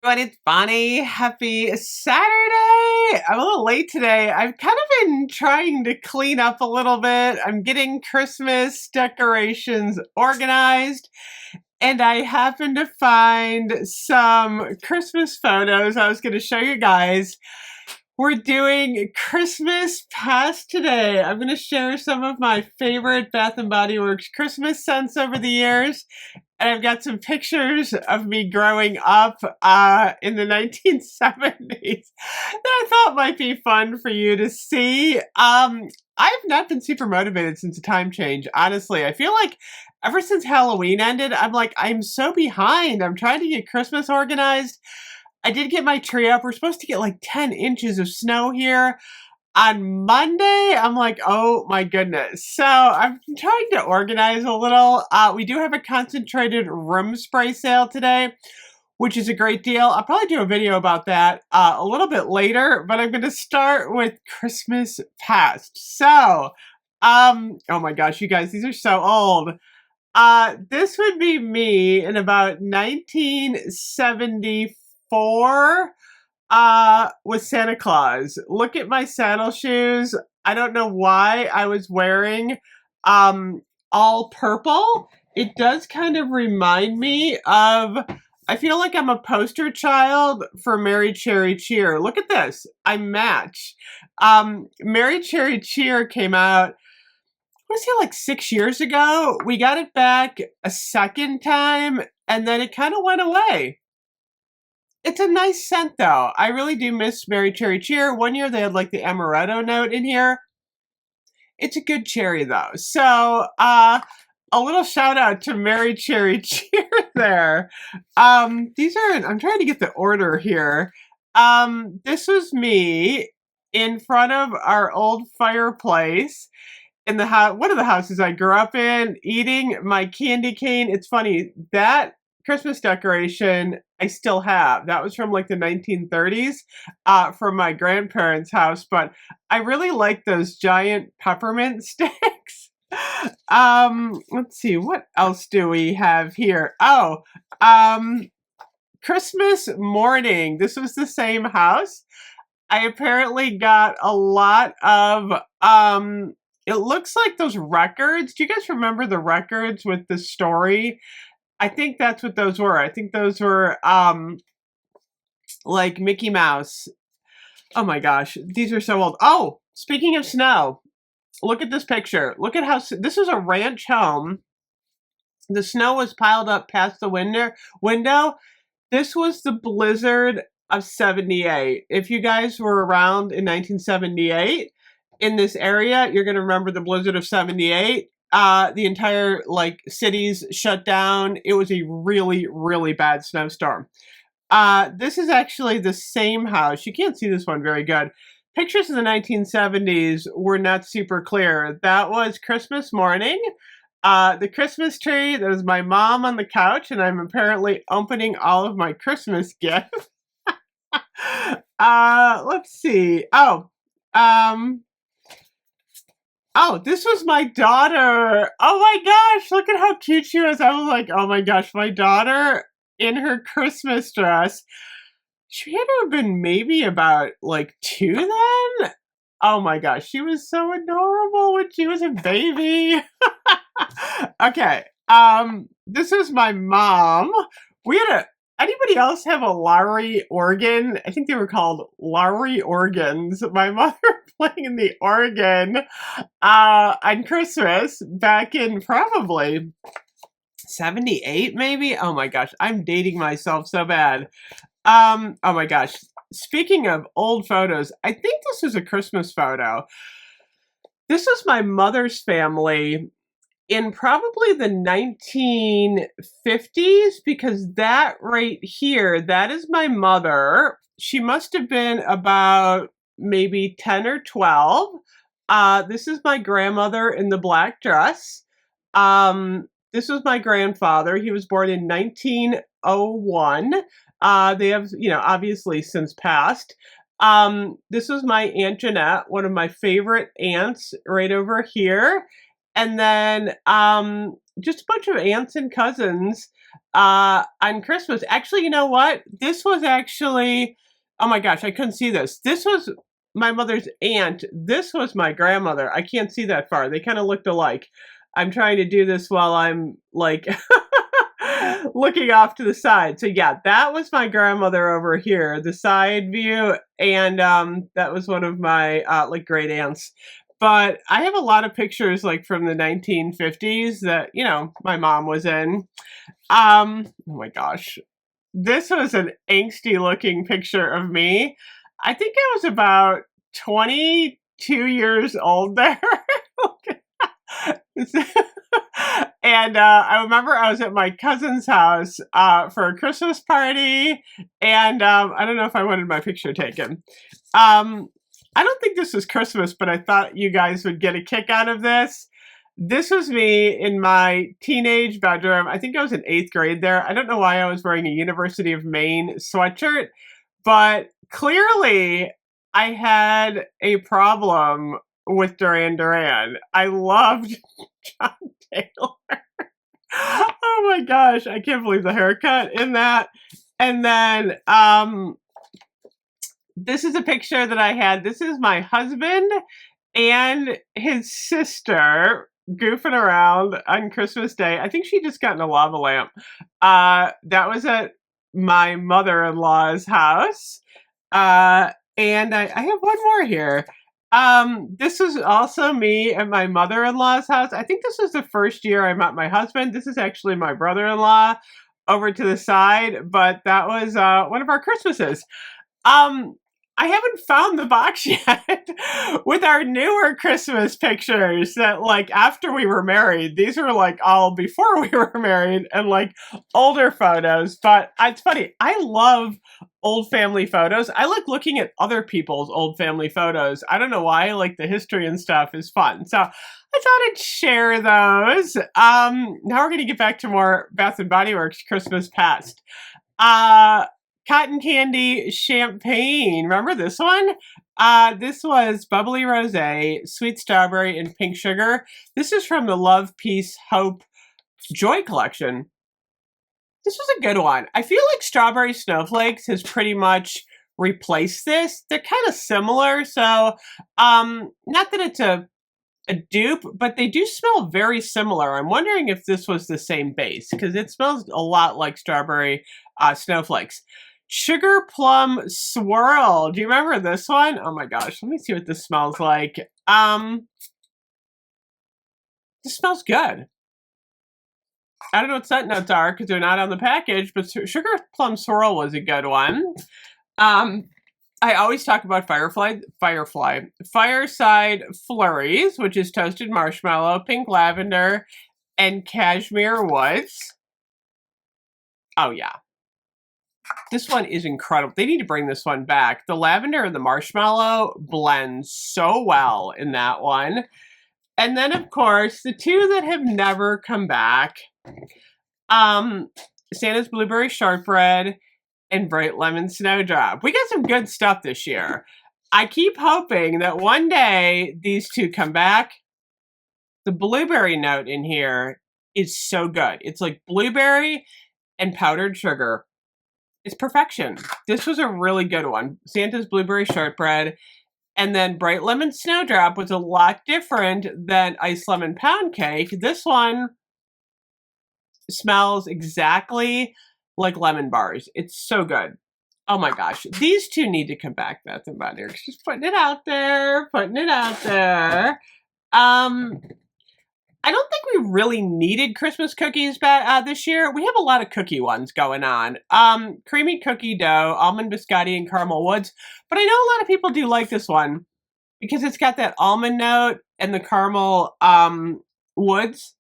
Everyone, it's Bonnie. Happy Saturday. I'm a little late today. I've kind of been trying to clean up a little bit. I'm getting Christmas decorations organized, and I happened to find some Christmas photos I was going to show you guys. We're doing Christmas past today. I'm going to share some of my favorite Bath & Body Works Christmas scents over the years. And I've got some pictures of me growing up in the 1970s that I thought might be fun for you to see. I've not been super motivated since the time change, honestly. I feel like ever since Halloween ended, I'm so behind. I'm trying to get Christmas organized. I did get my tree up. We're supposed to get like 10 inches of snow here on Monday. I'm like, oh my goodness. So I'm trying to organize a little. We do have a concentrated room spray sale today, which is a great deal. I'll probably do a video about that a little bit later, but I'm going to start with Christmas past. So, oh my gosh, you guys, these are so old. This would be me in about 1974 with Santa Claus. Look at my saddle shoes. I don't know why I was wearing all purple. It does kind of remind me of, I feel like I'm a poster child for Merry Cherry Cheer. Look at this. I match. Merry Cherry Cheer came out, I want to say like 6 years ago. We got it back a second time, and then it kind of went away. It's a nice scent, though. I really do miss Merry Cherry Cheer. One year they had like the amaretto note in here. It's a good cherry, though. So, a little shout out to Merry Cherry Cheer there. These are, I'm trying to get the order here. This was me in front of our old fireplace in the house, one of the houses I grew up in, eating my candy cane. It's funny, that Christmas decoration I still have. That was from like the 1930s from my grandparents' house, but I really like those giant peppermint sticks. Let's see, what else do we have here? Oh, Christmas morning. This was the same house. I apparently got a lot of, it looks like those records. Do you guys remember the records with the story? I think that's what those were. I think those were like Mickey Mouse. Oh my gosh, these are so old. Oh, speaking of snow, look at this picture. Look at how, this is a ranch home. The snow was piled up past the window. This was the blizzard of 78. If you guys were around in 1978 in this area, you're going to remember the blizzard of 78. The entire like cities shut down. It was a really, really bad snowstorm. This is actually the same house. You can't see this one very good. Pictures in the 1970s were not super clear. That was Christmas morning. The Christmas tree, that is my mom on the couch, and I'm apparently opening all of my Christmas gifts. Let's see. Oh, this was my daughter. Oh my gosh, look at how cute she was. I was like, oh my gosh, my daughter in her Christmas dress. She had to have been maybe about like 2 then. Oh my gosh, she was so adorable when she was a baby. Okay, this was my mom. We had a, anybody else have a Lowry organ? I think they were called Lowry organs. My mother playing the organ on Christmas back in probably 78 maybe. Oh my gosh, I'm dating myself so bad. Oh my gosh, speaking of old photos, I think this was a Christmas photo. This was my mother's family in probably the 1950s, because that right here, that is my mother. She must have been about maybe 10 or 12. This is my grandmother in the black dress. This was my grandfather. He was born in 1901. They have, you know, obviously since passed. This was my Aunt Jeanette, one of my favorite aunts right over here. And then just a bunch of aunts and cousins. on Christmas. Actually, you know what? This was actually, oh my gosh, I couldn't see this. This was my mother's aunt. This was my grandmother. I can't see that far. They kind of looked alike. I'm trying to do this while I'm like looking off to the side. So yeah, that was my grandmother over here, the side view, and that was one of my like great aunts. But I have a lot of pictures like from the 1950s that, you know, my mom was in. Oh my gosh. This was an angsty looking picture of me. I think I was about 22 years old there. And I remember I was at my cousin's house for a Christmas party, and I don't know if I wanted my picture taken. I don't think this was Christmas, but I thought you guys would get a kick out of this. This was me in my teenage bedroom. I think I was in 8th grade there. I don't know why I was wearing a University of Maine sweatshirt, but clearly I had a problem with Duran Duran. I loved John Taylor. Oh my gosh, I can't believe the haircut in that. And then this is a picture that I had. This is my husband and his sister goofing around on Christmas Day. I think she just got in a lava lamp. That was at my mother-in-law's house. And I have one more here. This was also me at my mother-in-law's house. I think this was the first year I met my husband. This is actually my brother-in-law over to the side, but that was one of our Christmases. I haven't found the box yet with our newer Christmas pictures that like after we were married. These were like all before we were married and like older photos. But it's funny. I love old family photos. I like looking at other people's old family photos. I don't know why. Like the history and stuff is fun. So I thought I'd share those. Now we're going to get back to more Bath and Body Works Christmas past. Cotton candy champagne. Remember this one? This was bubbly rosé, sweet strawberry, and pink sugar. This is from the Love, Peace, Hope, Joy collection. This was a good one. I feel like Strawberry Snowflakes has pretty much replaced this. They're kind of similar, so not that it's a dupe, but they do smell very similar. I'm wondering if this was the same base, because it smells a lot like Strawberry Snowflakes. Sugar Plum Swirl. Do you remember this one? Oh my gosh, let me see what this smells like. This smells good. I don't know what scent notes are because they're not on the package, but Sugar Plum Swirl was a good one. I always talk about Fireside Flurries, which is toasted marshmallow, pink lavender, and cashmere woods. Oh yeah. This one is incredible. They need to bring this one back. The lavender and the marshmallow blend so well in that one. And then, of course, the two that have never come back. Santa's Blueberry Shortbread and Bright Lemon Snowdrop. We got some good stuff this year. I keep hoping that one day these two come back. The blueberry note in here is so good. It's like blueberry and powdered sugar. It's perfection. This was a really good one. Santa's Blueberry Shortbread. And then Bright Lemon Snowdrop was a lot different than Ice Lemon Pound Cake. This one smells exactly like lemon bars. It's so good. Oh my gosh. These two need to come back, Bath and Body Works. Just putting it out there. Putting it out there. I don't think we really needed Christmas cookies this year. We have a lot of cookie ones going on. Creamy cookie dough, almond biscotti, and caramel woods. But I know a lot of people do like this one because it's got that almond note and the caramel woods.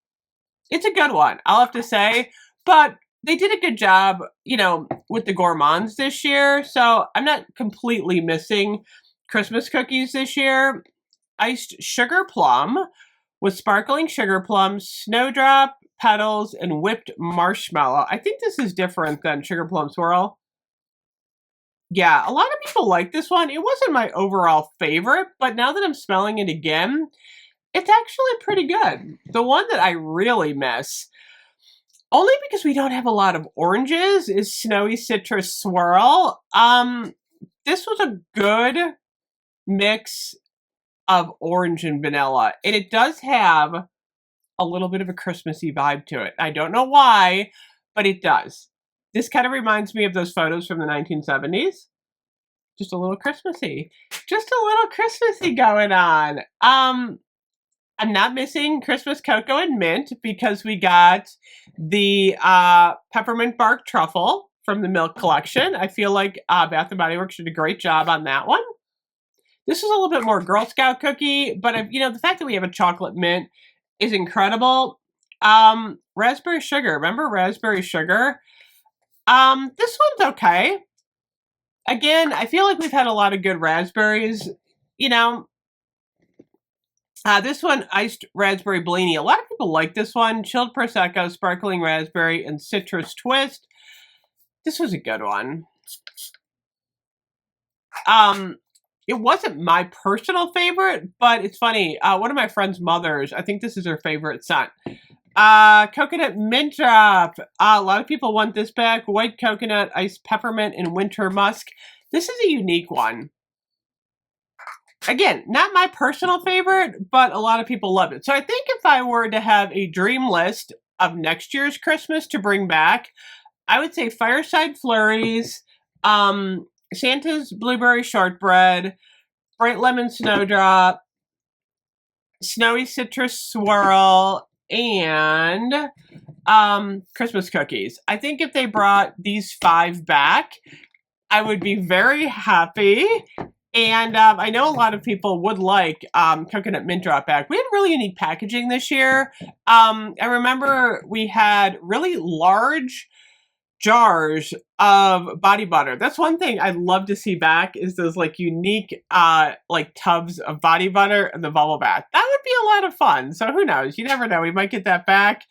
It's a good one, I'll have to say. But they did a good job, you know, with the gourmands this year. So I'm not completely missing Christmas cookies this year. Iced sugar plum with sparkling sugar plums, snowdrop, petals, and whipped marshmallow. I think this is different than Sugar Plum Swirl. Yeah, a lot of people like this one. It wasn't my overall favorite, but now that I'm smelling it again, it's actually pretty good. The one that I really miss, only because we don't have a lot of oranges, is Snowy Citrus Swirl. This was a good mix of orange and vanilla, and it does have a little bit of a Christmassy vibe to it. I don't know why, but it does. This kind of reminds me of those photos from the 1970s. Just a little Christmassy. Just a little Christmassy going on. I'm not missing Christmas cocoa and mint because we got the peppermint bark truffle from the milk collection. I feel like Bath & Body Works did a great job on that one. This is a little bit more Girl Scout cookie, but the fact that we have a chocolate mint is incredible. Raspberry sugar. Remember raspberry sugar? This one's okay. Again, I feel like we've had a lot of good raspberries. This one, iced raspberry blini. A lot of people like this one. Chilled Prosecco, sparkling raspberry, and citrus twist. This was a good one. It wasn't my personal favorite, but it's funny. One of my friend's mothers, I think this is her favorite scent. Coconut mint drop. A lot of people want this back. White coconut, iced peppermint, and winter musk. This is a unique one. Again, not my personal favorite, but a lot of people love it. So I think if I were to have a dream list of next year's Christmas to bring back, I would say Fireside Flurries, Santa's Blueberry Shortbread, Bright Lemon Snowdrop, Snowy Citrus Swirl, and Christmas cookies. I think if they brought these 5 back, I would be very happy. And I know a lot of people would like coconut mint drop back. We had really unique packaging this year. I remember we had really large jars of body butter. That's one thing I'd love to see back, is those unique tubs of body butter and the bubble bath. That would be a lot of fun. So who knows? You never know. We might get that back.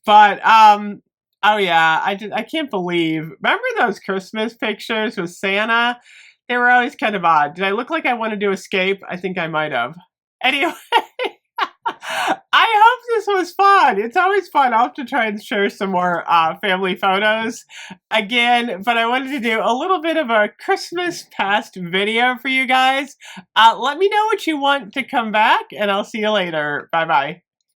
But oh yeah, I can't believe. Remember those Christmas pictures with Santa? They were always kind of odd. Did I look like I wanted to escape? I think I might have. Anyway, I hope this was fun. It's always fun. I'll have to try and share some more family photos again, but I wanted to do a little bit of a Christmas past video for you guys. Let me know what you want to come back, and I'll see you later. Bye-bye.